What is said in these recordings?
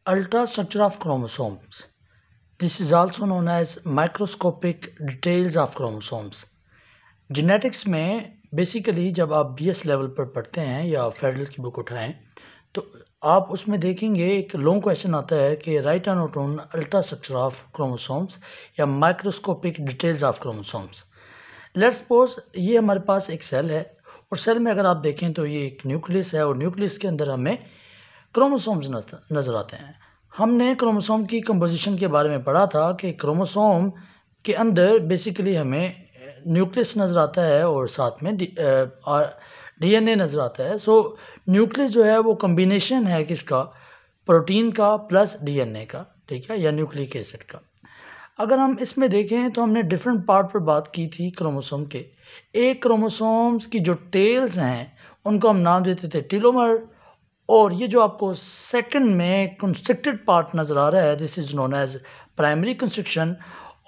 Ultra structure of chromosomes. This is also known as microscopic details of chromosomes. Genetics में basically जब आप BS level पर पढ़ते हैं या फेडरल की बुक उठाएं तो आप उसमें देखेंगे एक लॉन्ग क्वेश्चन आता है कि write an note on ultra structure of chromosomes या microscopic details of chromosomes. Let's suppose ये हमारे पास एक सेल है और सेल में अगर आप देखें तो ये एक न्यूक्लियस है और न्यूक्लियस के अंदर हमें क्रोमोसोम्स नज़र आते हैं। हमने क्रोमोसोम की कंपोजिशन के बारे में पढ़ा था कि क्रोमोसोम के अंदर बेसिकली हमें न्यूक्लियस नज़र आता है और साथ में डीएनए नज़र आता है। सो न्यूक्लियस जो है वो कम्बिनेशन है किसका, प्रोटीन का प्लस डीएनए का, ठीक है, या न्यूक्लिक एसिड का। अगर हम इसमें देखें तो हमने डिफरेंट पार्ट पर बात की थी क्रोमोसोम के। एक क्रोमोसोम्स की जो टेल्स हैं उनको हम नाम देते थे टीलोमर, और ये जो आपको सेकंड में कंस्ट्रिक्टेड पार्ट नज़र आ रहा है this is known as primary constriction.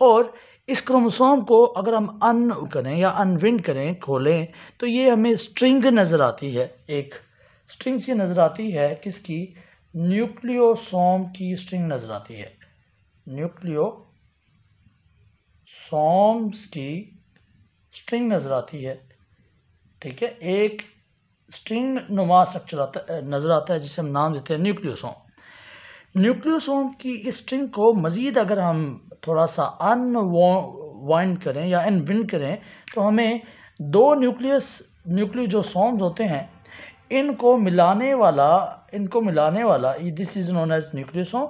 और इस क्रोमोसोम को अगर हम अन करें या अनविंड करें, खोलें, तो ये हमें स्ट्रिंग नज़र आती है, एक स्ट्रिंग सी नज़र आती है किसकी, न्यूक्लियोसोम की स्ट्रिंग नज़र आती है, न्यूक्लियोसोम्स की स्ट्रिंग नज़र आती है, ठीक है। एक स्ट्रिंग नुमा स्ट्रक्चर नज़र आता है जिसे हम नाम देते हैं न्यूक्लियोसोम। न्यूक्लियोसोम की इस स्ट्रिंग को मज़ीद अगर हम थोड़ा सा अनवाइंड करें या अनविंड करें तो हमें दो न्यूक्लियोसोम्स होते हैं, इनको मिलाने वाला this is known as nucleosome.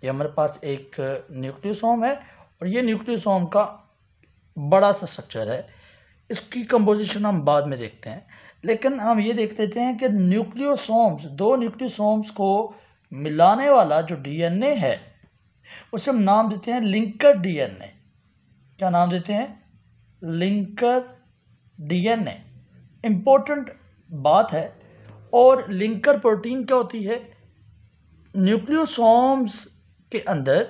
ये हमारे पास एक न्यूक्लियोसोम है और ये न्यूक्लियोसोम का बड़ा सा स्ट्रक्चर है। इसकी कंपोजिशन हम बाद में देखते हैं, लेकिन हम ये देख लेते हैं कि दो न्यूक्लियोसोम्स को मिलाने वाला जो डीएनए है उसे हम नाम देते हैं लिंकर डीएनए। क्या नाम देते हैं? Linker DNA. इम्पोर्टेंट बात है। और लिंकर प्रोटीन क्या होती है? न्यूक्लियोसोम्स के अंदर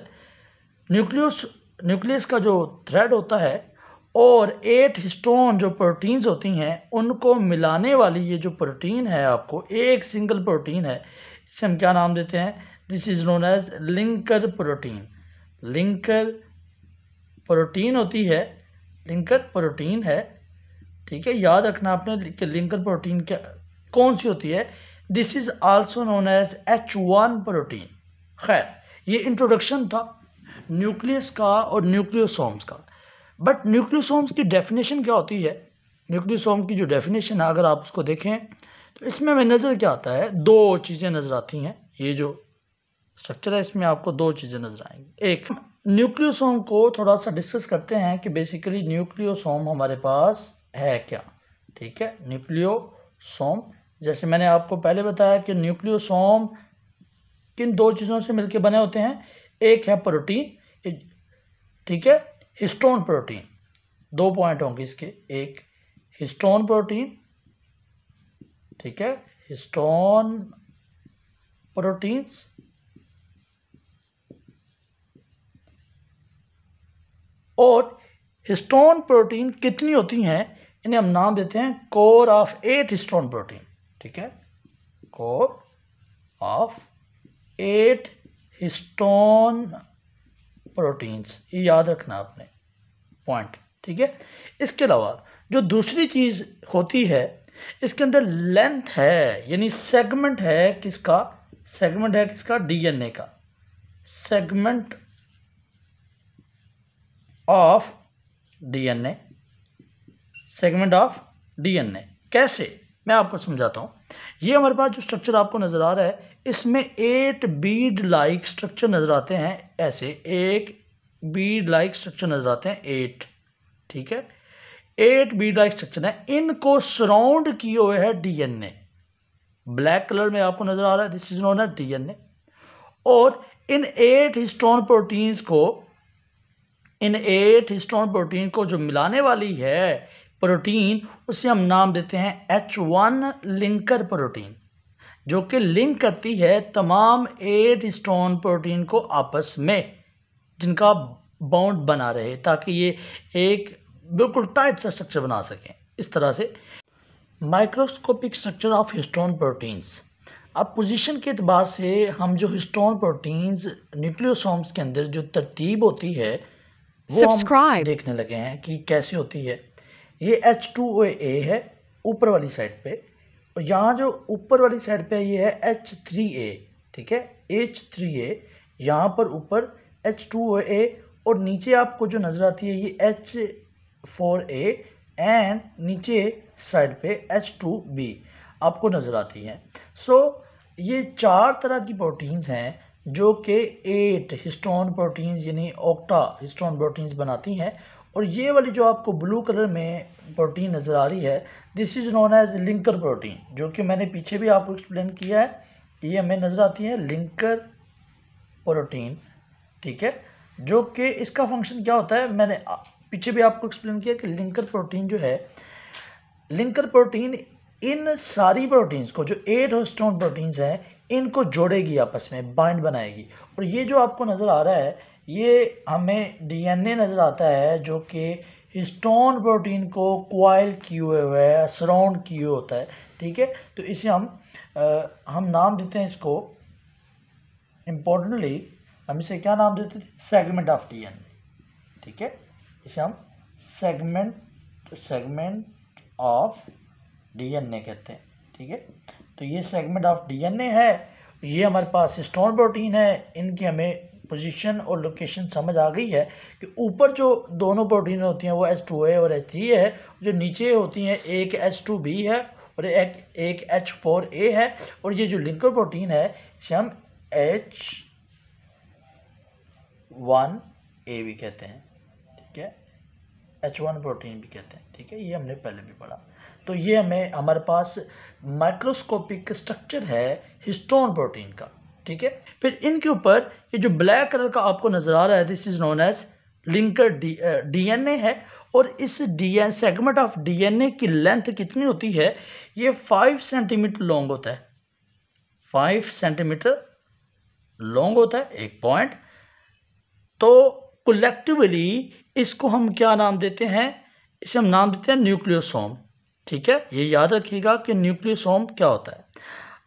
न्यूक्लियस का जो थ्रेड होता है और 8 हिस्टोन जो प्रोटीन्स होती हैं उनको मिलाने वाली ये जो प्रोटीन है, आपको एक सिंगल प्रोटीन है, इसे हम क्या नाम देते हैं? This is known as linker protein. Linker protein होती है, लिंकर प्रोटीन है, ठीक है। याद रखना आपने कि लिंकर प्रोटीन क्या कौन सी होती है। This is also known as H1 protein. खैर, ये इंट्रोडक्शन था न्यूक्लियस का और न्यूक्लियोसोम्स का। बट न्यूक्लियोसोम्स की डेफिनेशन क्या होती है? न्यूक्लियोसोम की जो डेफिनेशन है अगर आप उसको देखें तो इसमें हमें नज़र क्या आता है? दो चीज़ें नज़र आती हैं। ये जो स्ट्रक्चर है इसमें आपको दो चीज़ें नज़र आएंगी। एक, न्यूक्लियोसोम को थोड़ा सा डिस्कस करते हैं कि बेसिकली न्यूक्लियोसोम हमारे पास है क्या, ठीक है। न्यूक्लियोसोम, जैसे मैंने आपको पहले बताया कि न्यूक्लियोसोम किन दो चीज़ों से मिलकर बने होते हैं? एक है प्रोटीन, ठीक है, हिस्टोन प्रोटीन। दो पॉइंट होंगे इसके, एक हिस्टोन प्रोटीन, ठीक है, हिस्टोन प्रोटीन्स, और हिस्टोन प्रोटीन कितनी होती हैं? इन्हें हम नाम देते हैं कोर ऑफ 8 हिस्टोन प्रोटीन, ठीक है, कोर ऑफ 8 हिस्टोन प्रोटीन्स। ये याद रखना आपने पॉइंट, ठीक है। इसके अलावा जो दूसरी चीज़ होती है इसके अंदर लेंथ है, यानी सेगमेंट है किसका? सेगमेंट है किसका? डीएनए का। Segment of DNA, segment of DNA कैसे? मैं आपको समझाता हूँ। ये हमारे पास जो स्ट्रक्चर आपको नज़र आ रहा है इसमें 8 बीड लाइक स्ट्रक्चर नज़र आते हैं। ऐसे एक बीड लाइक स्ट्रक्चर नज़र आते हैं 8, ठीक है, 8 बीड लाइक स्ट्रक्चर है। इनको सराउंड किए हुए है डीएनए। ब्लैक कलर में आपको नज़र आ रहा है, this is known as DNA. और इन 8 हिस्टोन प्रोटीन को जो मिलाने वाली है प्रोटीन उसे हम नाम देते हैं H1 लिंकर प्रोटीन, जो कि लिंक करती है तमाम 8 हिस्टोन प्रोटीन को आपस में, जिनका बॉन्ड बना रहे ताकि ये एक बिल्कुल टाइट सा स्ट्रक्चर बना सकें। इस तरह से microscopic structure of histone proteins. अब पोजीशन के एतबार से हम जो हिस्टोन प्रोटीन्स न्यूक्लियोसोम्स के अंदर जो तरतीब होती है वो हम देखने लगे हैं कि कैसे होती है। ये H2OA है ऊपर वाली साइड पे, और यहाँ जो ऊपर वाली साइड पे ये है H3A, ठीक है, H3A यहाँ पर ऊपर H2OA, और नीचे आपको जो नज़र आती है ये H4A एंड नीचे साइड पे H2B आपको नज़र आती हैं। सो ये 4 तरह की प्रोटीन्स हैं जो कि 8 हिस्टोन प्रोटीन्स यानी ऑक्टा हिस्टोन प्रोटीन्स बनाती हैं। और ये वाली जो आपको ब्लू कलर में प्रोटीन नज़र आ रही है, this is known as linker protein, जो कि मैंने पीछे भी आपको एक्सप्लेन किया है। ये हमें नज़र आती है लिंकर प्रोटीन, ठीक है, जो कि इसका फंक्शन क्या होता है मैंने पीछे भी आपको एक्सप्लेन किया कि लिंकर प्रोटीन जो है, लिंकर प्रोटीन इन सारी प्रोटीन्स को, जो 8 हिस्टोन प्रोटीन्स हैं, इनको जोड़ेगी, आपस में बाइंड बनाएगी। और ये जो आपको नज़र आ रहा है ये हमें डीएनए नज़र आता है जो कि हिस्टोन प्रोटीन को क्वाइल किए हुए है, सराउंड किए होता है, ठीक है। तो इसे हम नाम देते हैं इसको, इम्पोर्टेंटली हम इसे क्या नाम देते हैं, सेगमेंट ऑफ डीएनए, ठीक है। इसे हम सेगमेंट ऑफ डीएनए कहते हैं, ठीक है। तो ये सेगमेंट ऑफ डीएनए है, ये हमारे पास हिस्टोन प्रोटीन है, इनकी हमें पोजीशन और लोकेशन समझ आ गई है कि ऊपर जो दोनों प्रोटीन होती हैं वो H2A और H3A है, जो नीचे होती हैं एक H2B है और एक H4A है, और ये जो लिंकर प्रोटीन है इसे हम H1A भी कहते हैं, ठीक है, H1 प्रोटीन भी कहते हैं, ठीक है। ये हमने पहले भी पढ़ा। तो ये हमारे पास माइक्रोस्कोपिक स्ट्रक्चर है हिस्टोन प्रोटीन का, ठीक है। फिर इनके ऊपर ये जो ब्लैक कलर का आपको नज़र आ रहा है, this is known as linker DNA है। और इस डीएनए सेगमेंट ऑफ डीएनए की लेंथ कितनी होती है, ये 5 सेंटीमीटर लॉन्ग होता है, 5 सेंटीमीटर लॉन्ग होता है एक पॉइंट। तो कलेक्टिवली इसको हम क्या नाम देते हैं, इसे हम नाम देते हैं न्यूक्लियोसोम, ठीक है। ये याद रखिएगा कि न्यूक्लियोसोम क्या होता है।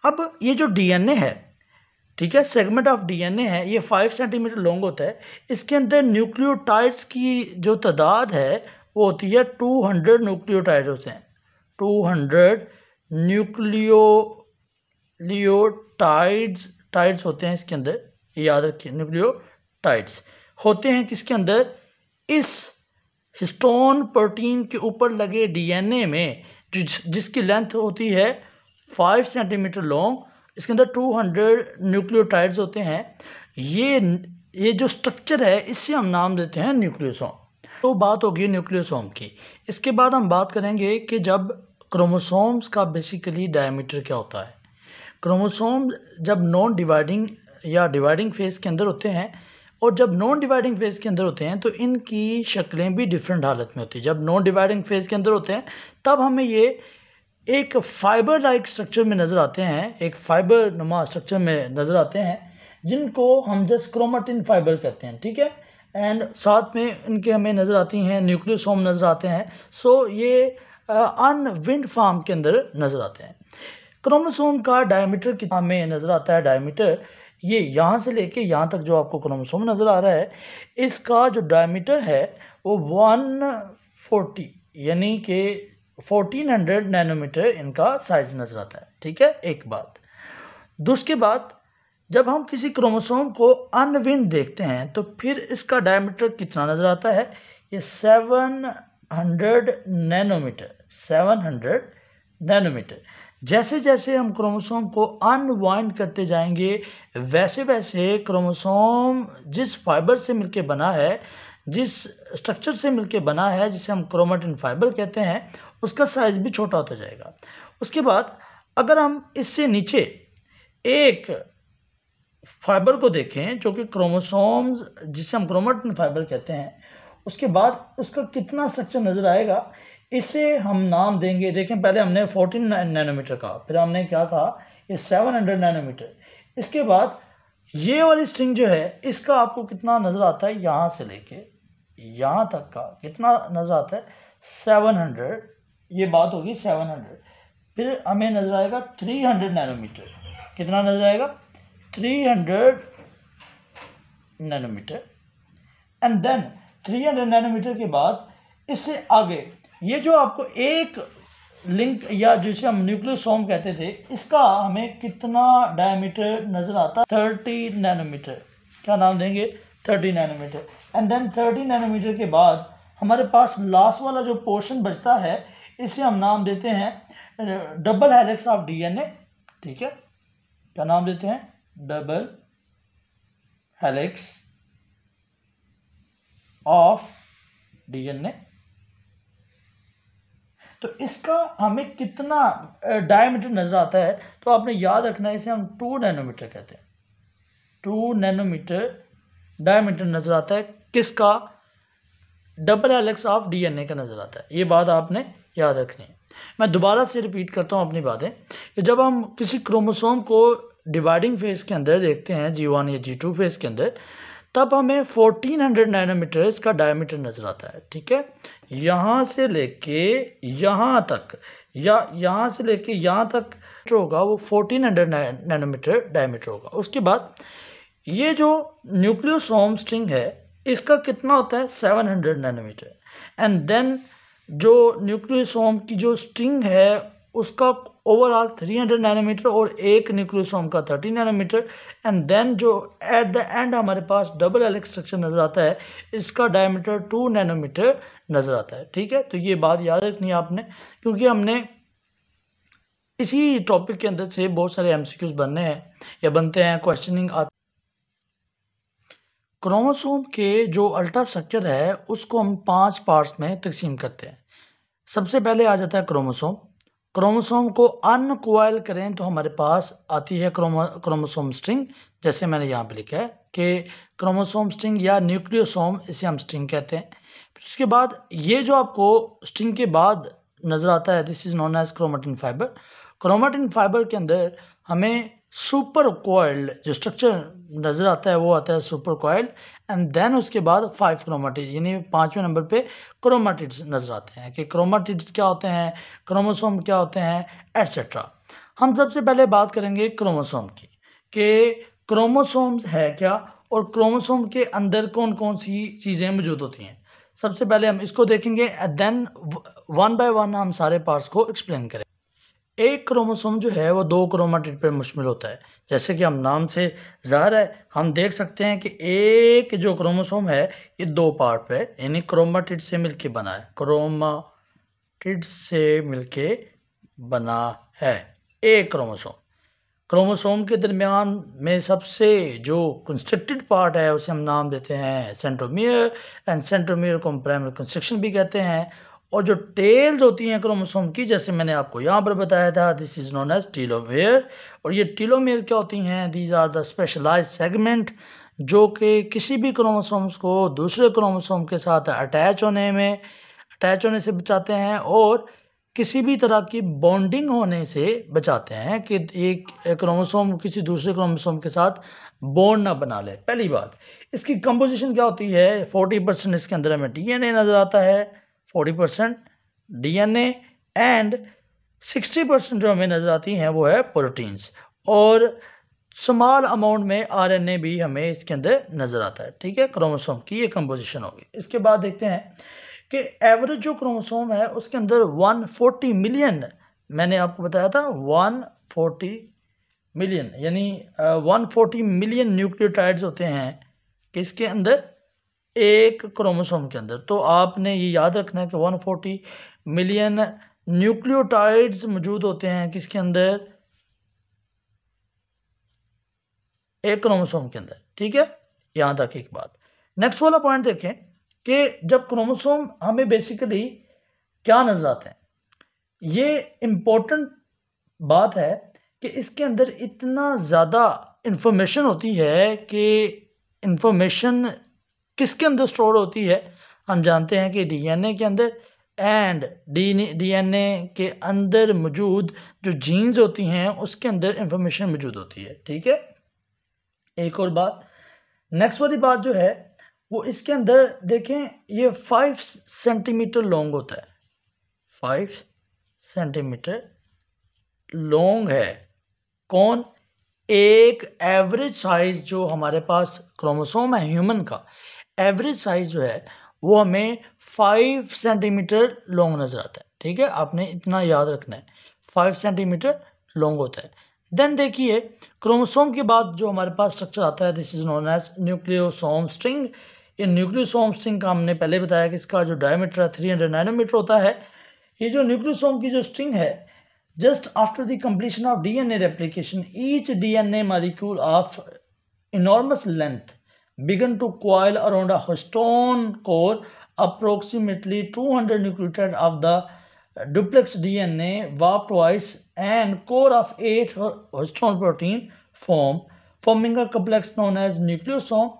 अब ये जो डीएनए है, ठीक है, सेगमेंट ऑफ डीएनए है, ये 5 सेंटीमीटर लॉन्ग होता है। इसके अंदर न्यूक्लियोटाइड्स की जो तादाद है वो होती है 200 न्यूक्लियोटाइड होते हैं, 200 न्यूक्लियोटाइड्स होते हैं इसके अंदर, ये याद रखिए, न्यूक्लियोटाइड्स होते हैं किसके अंदर, इस हिस्टोन प्रोटीन के ऊपर लगे डीएनए में, जिसकी लेंथ होती है 5 सेंटीमीटर लॉन्ग, इसके अंदर 200 न्यूक्लियोटाइड्स होते हैं। ये जो स्ट्रक्चर है इसे हम नाम देते हैं न्यूक्लियोसोम। तो बात होगी न्यूक्लियोसोम की। इसके बाद हम बात करेंगे कि जब क्रोमोसोम्स का बेसिकली डायमीटर क्या होता है। क्रोमोसोम जब नॉन डिवाइडिंग या डिवाइडिंग फेज के अंदर होते हैं, और जब नॉन डिवाइडिंग फेज के अंदर होते हैं तो इनकी शक्लें भी डिफरेंट हालत में होती है। जब नॉन डिवाइडिंग फेज के अंदर होते हैं तब हमें ये एक फाइबर लाइक स्ट्रक्चर में नज़र आते हैं, एक फाइबर नुमा स्ट्रक्चर में नज़र आते हैं, जिनको हम जस्ट क्रोमेटिन फाइबर कहते हैं, ठीक है। एंड साथ में इनके हमें नज़र आती हैं न्यूक्लियोसोम नज़र आते हैं। सो ये अनविंड फॉर्म के अंदर नज़र आते हैं। क्रोमोसोम का डायमीटर कितना हमें नज़र आता है, डायमीटर ये यहाँ से लेके यहाँ तक जो आपको क्रोमोसोम नज़र आ रहा है, इसका जो डायमीटर है वो 140 यानी कि 1400 नैनोमीटर इनका साइज नज़र आता है, ठीक है, एक बात। दूसरी बात, जब हम किसी क्रोमोसोम को अनविंड देखते हैं तो फिर इसका डायमीटर कितना नज़र आता है, ये 700 नैनोमीटर, 700 नैनोमीटर। जैसे जैसे हम क्रोमोसोम को अनवाइंड करते जाएंगे वैसे वैसे क्रोमोसोम जिस फाइबर से मिलके बना है, जिस स्ट्रक्चर से मिलके बना है, जिसे हम क्रोमेटिन फाइबर कहते हैं, उसका साइज भी छोटा होता जाएगा। उसके बाद अगर हम इससे नीचे एक फाइबर को देखें जो कि क्रोमोसोम्स जिसे हम क्रोमेटिन फाइबर कहते हैं, उसके बाद उसका कितना स्ट्रक्चर नज़र आएगा, इसे हम नाम देंगे। देखें, पहले हमने 14 नैनोमीटर कहा, फिर हमने क्या कहा, ये 700 नैनोमीटर। इसके बाद ये वाली स्ट्रिंग जो है इसका आपको कितना नज़र आता है, यहाँ से लेके यहाँ तक का कितना नज़र आता है, 700, ये बात होगी 700। फिर हमें नज़र आएगा 300 नैनोमीटर, कितना नजर आएगा? 300 नैनोमीटर। एंड देन 300 नैनोमीटर के बाद इससे आगे ये जो आपको एक लिंक या जिसे हम न्यूक्लियोसोम कहते थे, इसका हमें कितना डायमीटर नजर आता? 30 नैनोमीटर। क्या नाम देंगे? 30 नैनोमीटर। एंड देन 30 नैनोमीटर के बाद हमारे पास लास्ट वाला जो पोर्शन बचता है, इसे हम नाम देते हैं डबल हेलिक्स ऑफ डीएनए। ठीक है, क्या नाम देते हैं? Double helix of DNA. तो इसका हमें कितना डायमीटर नजर आता है? तो आपने याद रखना है, इसे हम 2 नैनोमीटर कहते हैं। 2 नैनोमीटर डायमीटर नजर आता है किसका? डबल हेलिक्स ऑफ डीएनए का नजर आता है। ये बात आपने याद रखनी है। मैं दोबारा से रिपीट करता हूँ अपनी बातें कि जब हम किसी क्रोमोसोम को डिवाइडिंग फेज के अंदर देखते हैं, G1 या G2 फेज के अंदर, तब हमें 1400 नैनोमीटर का डायमीटर नजर आता है। ठीक है, यहाँ से लेके यहाँ तक या यहाँ से लेके यहाँ तक होगा वो 1400 नैनोमीटर डायमीटर होगा। उसके बाद ये जो न्यूक्लियोसोम स्ट्रिंग है, इसका कितना होता है? 700 नैनोमीटर। एंड देन जो न्यूक्लियोसोम की जो स्ट्रिंग है उसका ओवरऑल 300 नैनोमीटर और एक न्यूक्लियोसोम का 30 नैनोमीटर। एंड देन जो एट द एंड हमारे पास डबल हेलिक्स स्ट्रक्चर नजर आता है, इसका डायमीटर 2 नैनोमीटर नजर आता है। ठीक है, तो ये बात याद रखनी है आपने, क्योंकि हमने इसी टॉपिक के अंदर से बहुत सारे एमसीक्यूज बनने हैं या बनते हैं, क्वेश्चनिंग आती। क्रोमोसोम के जो अल्ट्रा स्ट्रक्चर है उसको हम 5 पार्ट्स में तकसीम करते हैं। सबसे पहले आ जाता है क्रोमोसोम। क्रोमोसोम को अनकॉइल करें तो हमारे पास आती है क्रोमोसोम स्ट्रिंग, जैसे मैंने यहाँ पे लिखा है कि क्रोमोसोम स्ट्रिंग या न्यूक्लियोसोम, इसे हम स्ट्रिंग कहते हैं। फिर उसके बाद ये जो आपको स्ट्रिंग के बाद नज़र आता है, this is known as chromatin fibre. Chromatin fibre के अंदर हमें सुपर कॉइल्ड जो स्ट्रक्चर नज़र आता है वो आता है सुपर कॉइल्ड। एंड देन उसके बाद 5 क्रोमेटिड, यानी 5वें नंबर पे क्रोमेटिड्स नज़र आते हैं कि क्रोमेटिड्स क्या होते हैं, क्रोमोसोम क्या होते हैं, एटसेट्रा। हम सबसे पहले बात करेंगे क्रोमोसोम की कि क्रोमोसोम्स है क्या और क्रोमोसोम के अंदर कौन कौन सी चीज़ें मौजूद होती हैं। सबसे पहले हम इसको देखेंगे, देन 1 बाय 1 हम सारे पार्ट्स को एक्सप्लेन करें। एक क्रोमोसोम जो है वो 2 क्रोमेटिड पर मुश्तमिल होता है। जैसे कि हम नाम से ज़ाहिर है हम देख सकते हैं कि एक जो क्रोमोसोम है ये 2 पार्ट पे, यानी क्रोमेटिड से मिलके बना है, क्रोमेटिड से मिलके बना है एक क्रोमोसोम। क्रोमोसोम के दरमियान में सबसे जो कंस्ट्रक्टेड पार्ट है उसे हम नाम देते हैं सेंट्रोमियर। एंड सेंट्रोमियर को हम प्राइमरी कंस्ट्रक्शन भी कहते हैं। और जो टेल्स होती हैं क्रोमोसोम की, जैसे मैंने आपको यहाँ पर बताया था, this is known as telomere. और ये टीलोमेयर क्या होती हैं? These are the specialised segment जो कि किसी भी क्रोमोसोम्स को दूसरे क्रोमोसोम के साथ अटैच होने से बचाते हैं और किसी भी तरह की बॉन्डिंग होने से बचाते हैं कि एक क्रोमोसोम किसी दूसरे क्रोमोसोम के साथ बॉन्ड ना बना ले। पहली बात, इसकी कंपोजिशन क्या होती है? 40% इसके अंदर हमें डीएनए नज़र आता है, 40% डीएनए, एंड 60% जो हमें नज़र आती हैं वो है प्रोटीन्स, और स्मॉल अमाउंट में आरएनए भी हमें इसके अंदर नज़र आता है। ठीक है, क्रोमोसोम की ये कंपोजिशन होगी। इसके बाद देखते हैं कि एवरेज जो क्रोमोसोम है उसके अंदर 140 मिलियन, मैंने आपको बताया था 140 मिलियन, यानी 140 मिलियन न्यूक्लियोटाइड्स होते हैं किसके अंदर? एक क्रोमोसोम के अंदर। तो आपने ये याद रखना है कि 140 मिलियन न्यूक्लियोटाइड्स मौजूद होते हैं किसके अंदर? एक क्रोमोसोम के अंदर। ठीक है, यहाँ तक एक बात। नेक्स्ट वाला पॉइंट देखें कि जब क्रोमोसोम हमें बेसिकली क्या नजर आते हैं, ये इम्पोर्टेंट बात है कि इसके अंदर इतना ज़्यादा इंफॉर्मेशन होती है कि इंफॉर्मेशन किसके अंदर स्टोर होती है? हम जानते हैं कि डीएनए के अंदर, एंड डीएनए के अंदर मौजूद जो जीन्स होती हैं उसके अंदर इंफॉर्मेशन मौजूद होती है। ठीक है, एक और बात, नेक्स्ट वाली बात जो है वो इसके अंदर देखें, ये 5 सेंटीमीटर लॉन्ग होता है, 5 सेंटीमीटर लॉन्ग है। कौन? एक एवरेज साइज जो हमारे पास क्रोमोसोम है ह्यूमन का, एवरेज साइज जो है वो हमें 5 सेंटीमीटर लॉन्ग नज़र आता है। ठीक है, आपने इतना याद रखना है, 5 सेंटीमीटर लॉन्ग होता है। देन देखिए क्रोमोसोम के बाद जो हमारे पास स्ट्रक्चर आता है, this is known as nucleosome string. ये न्यूक्लियोसोम स्ट्रिंग का हमने पहले बताया कि इसका जो डायमीटर है 300 नैनोमीटर होता है। ये जो न्यूक्लियोसोम की जो स्ट्रिंग है, just after the completion of DNA replication, each DNA molecule of enormous length began to coil around a histone core. Approximately 200 nucleotides of the duplex DNA warp twice and core of 8 histone protein forming a complex known as nucleosome.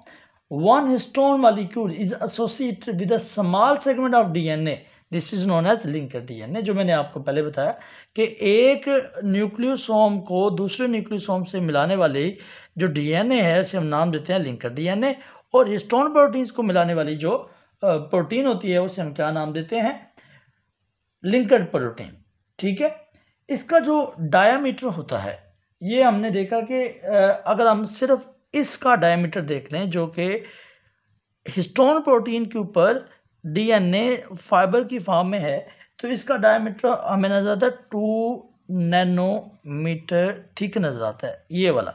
One histone molecule is associated with a small segment of DNA. This is known as linker DNA, जो मैंने आपको पहले बताया कि एक nucleosome को दूसरे nucleosome से मिलाने वाली जो डीएनए है उसे हम नाम देते हैं लिंकर डीएनए, और हिस्टोन प्रोटीन्स को मिलाने वाली जो प्रोटीन होती है उसे हम क्या नाम देते हैं, लिंकर प्रोटीन। ठीक है, इसका जो डायामीटर होता है ये हमने देखा कि अगर हम सिर्फ इसका डायामीटर देख लें जो कि हिस्टोन प्रोटीन के ऊपर डीएनए फाइबर की फॉर्म में है, तो इसका डायमीटर हमें नजर आता है 2 नैनोमीटर थिक नजर आता है, ये वाला।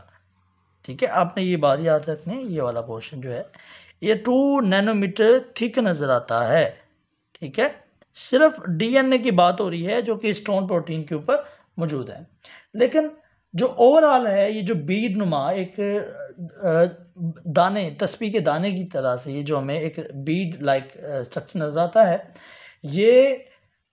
ठीक है, आपने ये बात याद रखनी है, ये वाला पोर्शन जो है ये 2 नैनोमीटर थिक नजर आता है। ठीक है, सिर्फ डीएनए की बात हो रही है जो कि स्टोन प्रोटीन के ऊपर मौजूद है। लेकिन जो ओवरऑल है, ये जो बीड नुमा एक दाने, तस्बीह के दाने की तरह से ये जो हमें एक बीड लाइक स्ट्रक्चर नजर आता है, ये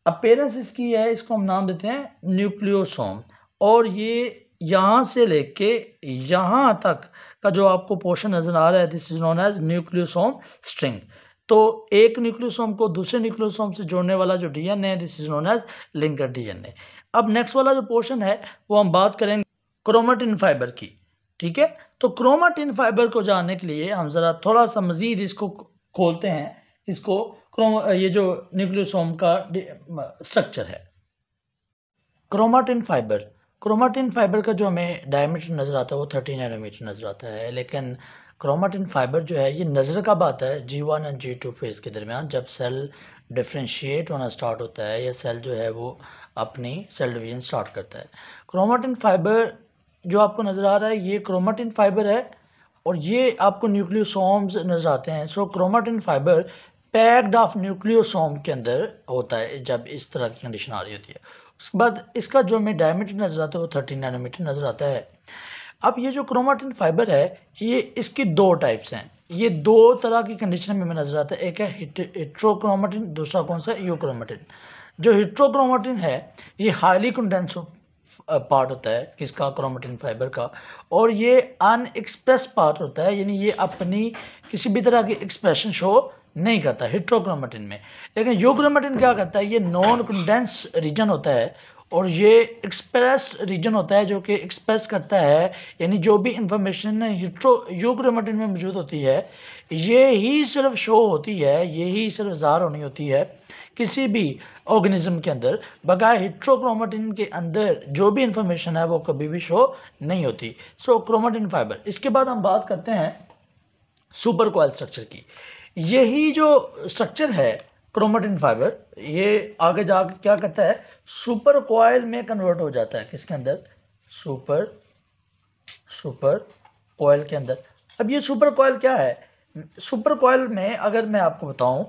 अपीयरेंस इसकी है, इसको हम नाम देते हैं न्यूक्लियोसोम। और ये यहाँ से लेके यहाँ तक का जो आपको पोर्शन नजर आ रहा है, this is known as nucleosome string. तो एक न्यूक्लियोसोम को दूसरे न्यूक्लियोसोम से जोड़ने वाला जो डीएनए है, this is known as linker DNA. अब नेक्स्ट वाला जो पोर्शन है वो हम बात करेंगे क्रोमेटिन फाइबर की। ठीक है, तो क्रोमेटिन फाइबर को जानने के लिए हम ज़रा थोड़ा सा मज़ीद इसको खोलते हैं, इसको ये जो न्यूक्लियोसोम का स्ट्रक्चर है। क्रोमेटिन फाइबर का जो हमें डायमीटर नज़र आता है वो 30 नैनोमीटर नज़र आता है। लेकिन क्रोमेटिन फाइबर जो है ये नज़र कब आता है, G1 और G2 फेज़ के दरमियान, जब सेल डिफ्रेंशिएट होना स्टार्ट होता है या सेल जो है वो अपनी सेल डिवीजन स्टार्ट करता है। क्रोमेटिन फाइबर जो आपको नज़र आ रहा है ये क्रोमेटिन फाइबर है, और ये आपको न्यूक्लियोसोम्स नज़र आते हैं। So chromatin fibre packed of nucleosome के अंदर होता है जब इस तरह की कंडीशन आ रही होती है। उसके बाद इसका जो हमें डायमीटर नज़र आता है वो 30 नैनोमीटर नज़र आता है। अब ये जो क्रोमेटिन फाइबर है ये इसकी 2 टाइप्स हैं, ये 2 तरह की कंडीशन में नज़र आता है। एक है हेट्रोक्रोमेटिन, दूसरा कौन सा, यूक्रोमेटिन। जो हेट्रोक्रोमेटिन है ये हाईली कंडेंस पार्ट होता है किसका, क्रोमेटिन फाइबर का, और ये अनएक्सप्रेस पार्ट होता है, यानी ये अपनी किसी भी तरह की एक्सप्रेशन शो नहीं करता हेट्रोक्रोमेटिन में। लेकिन यूक्रोमेटिन क्या करता है, ये नॉन कंडेंस रीजन होता है और ये एक्सप्रेस रीजन होता है जो कि एक्सप्रेस करता है, यानी जो भी इंफॉर्मेशन यूक्रोमेटिन में मौजूद होती है ये ही सिर्फ शो होती है, ये ही सिर्फ ज़ाहिर होनी होती है किसी भी ऑर्गेनिज्म के अंदर। बगैर हेट्रोक्रोमेटिन के अंदर जो भी इंफॉर्मेशन है वो कभी भी शो नहीं होती। सो क्रोमेटिन फाइबर। इसके बाद हम बात करते हैं सुपर कॉइल स्ट्रक्चर की। यही जो स्ट्रक्चर है क्रोमेटिन फाइबर, ये आगे जाके क्या करता है, सुपर कॉइल में कन्वर्ट हो जाता है, किसके अंदर, सुपर कॉइल के अंदर। अब ये सुपर कॉइल क्या है, सुपर कॉइल में अगर मैं आपको बताऊं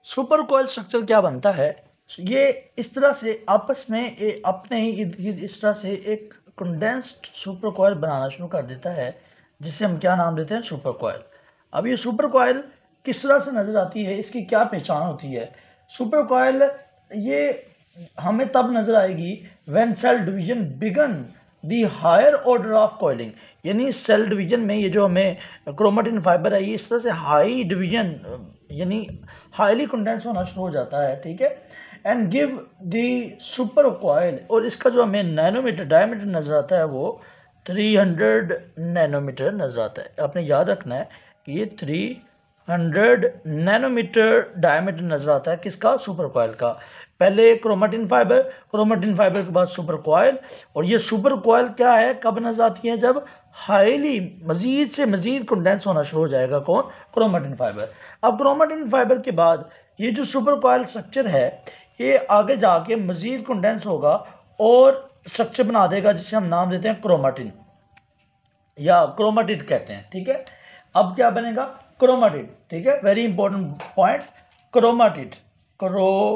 सुपर कॉइल स्ट्रक्चर क्या बनता है, ये इस तरह से आपस में अपने ही इर्द गिर्द इस तरह से एक कंडेंस्ड सुपर कॉइल बनाना शुरू कर देता है, जिसे हम क्या नाम देते हैं, सुपर कॉइल। अब ये सुपर कॉइल किस तरह से नज़र आती है, इसकी क्या पहचान होती है। सुपर कॉइल ये हमें तब नज़र आएगी when cell division began the higher order of coiling, यानी सेल डिवीजन में ये जो हमें क्रोमेटिन फाइबर है ये इस तरह से हाई डिवीजन यानी हाईली कंडेंस होना शुरू हो जाता है। ठीक है, and give the super coil, और इसका जो हमें नैनोमीटर डायमीटर नज़र आता है वो 300 नैनोमीटर नज़र आता है। आपने याद रखना है कि ये 300 नैनोमीटर डायमीटर नज़र आता है किसका, सुपर कॉइल का। पहले क्रोमेटिन फाइबर के बाद सुपर कॉइल, और ये सुपर कॉइल क्या है, कब नजर आती है, जब हाईली मजीद से मजीद कंडेंस होना शुरू हो जाएगा कौन, क्रोमेटिन फाइबर। अब क्रोमेटिन फाइबर के बाद ये जो सुपर कॉइल स्ट्रक्चर है ये आगे जाके मजीद कंडेंस होगा और स्ट्रक्चर बना देगा जिसे हम नाम देते हैं क्रोमेटिन या क्रोमेटिड कहते हैं, ठीक है। अब क्या बनेगा, क्रोमेटिड, ठीक है, very important point, chromatid, chromatid,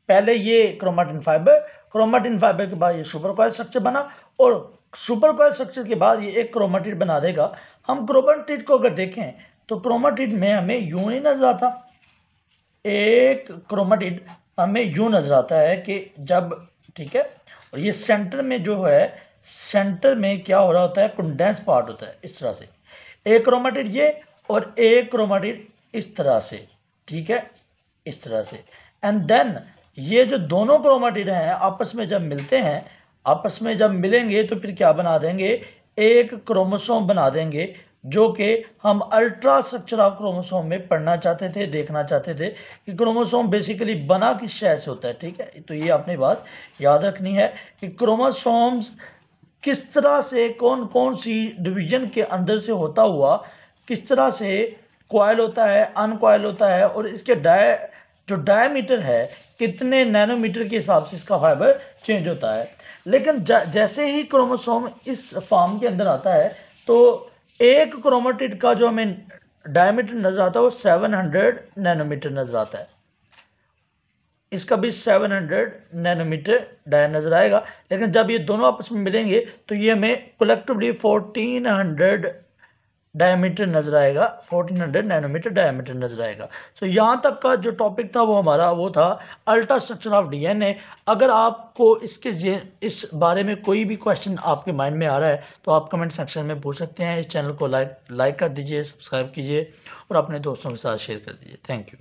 पहले ये क्रोमेटिन फाइबर के बाद ये सुपर कॉइल स्ट्रक्चर बना, और सुपर कॉइल स्ट्रक्चर के बाद ये एक क्रोमेटिड बना देगा। हम क्रोमेटिड को अगर देखें तो क्रोमेटिड में हमें यूं नहीं नजर आता, एक क्रोमेटिड हमें यूं नजर आता है कि जब, ठीक है, और ये सेंटर में जो है, सेंटर में क्या हो रहा होता है, कंडेंस पार्ट होता है इस तरह से, एक क्रोमेटिड ये और एक क्रोमेटिड इस तरह से, ठीक है, इस तरह से। एंड देन ये जो दोनों क्रोमेटिड हैं आपस में जब मिलते हैं, आपस में जब मिलेंगे तो फिर क्या बना देंगे, एक क्रोमोसोम बना देंगे, जो कि हम अल्ट्रा स्ट्रक्चर ऑफ क्रोमोसोम में पढ़ना चाहते थे, देखना चाहते थे कि क्रोमोसोम बेसिकली बना किस शय से होता है, ठीक है। तो ये आपने बात याद रखनी है कि क्रोमोसोम्स किस तरह से कौन कौन सी डिवीजन के अंदर से होता हुआ किस तरह से कॉइल होता है, अनकॉइल होता है, और इसके जो डायमीटर है कितने नैनोमीटर के हिसाब से इसका फाइबर चेंज होता है। लेकिन जैसे ही क्रोमोसोम इस फॉर्म के अंदर आता है तो एक क्रोमेटिड का जो हमें डायमीटर नजर आता है वो 700 नैनोमीटर नजर आता है, इसका भी 700 नैनोमीटर डाय नजर आएगा। लेकिन जब ये दोनों आपस में मिलेंगे तो ये हमें कलेक्टिवली 1400 डायमीटर नजर आएगा, 1400 नैनोमीटर डायमीटर नजर आएगा। सो यहाँ तक का जो टॉपिक था वो हमारा वो था अल्ट्रा स्ट्रक्चर ऑफ डीएनए। अगर आपको इस बारे में कोई भी क्वेश्चन आपके माइंड में आ रहा है तो आप कमेंट सेक्शन में पूछ सकते हैं। इस चैनल को लाइक कर दीजिए, सब्सक्राइब कीजिए और अपने दोस्तों के साथ शेयर कर दीजिए। Thank you.